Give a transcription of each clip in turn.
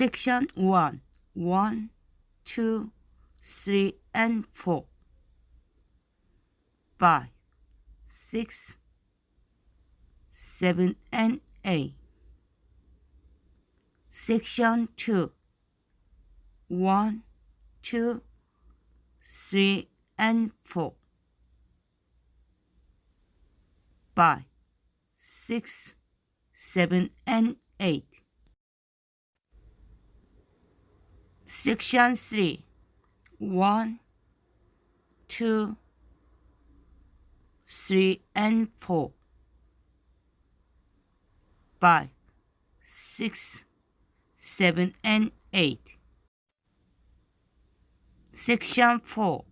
Section 1, 1, 2, 3, and 4. 5, 6, 7, and 8. Section 2, 1, 2, 3, and 4. 5, 6, 7, and 8. Section 3, 1, 2, 3, and 4. 5, 6, 7, and 8. Section 4,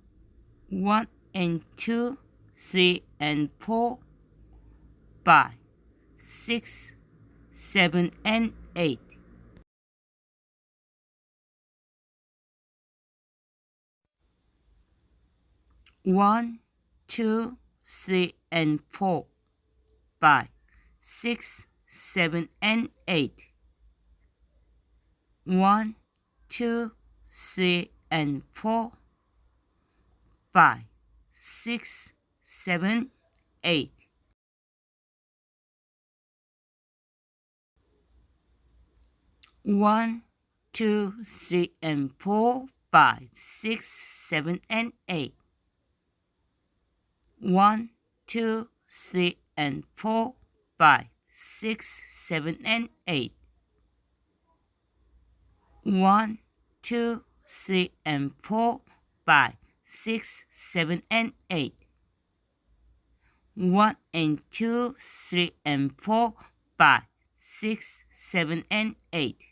1 and 2, 3 and 4. 5, 6, 7, and 8. One, 2, 3, and 4. 5, 6, 7, and 8. 1, 2, 3, and 4. 5, 6, 7, 8. 1, 2, 3, and 4. 5, 6, 7, and 8. 1, 2, 3, and 4. 5, 6, 7, and 8. 1, 2, 3, and 4. 5, 6, 7, and 8. 1 and 2, 3, and 4. 5, 6, 7, and 8.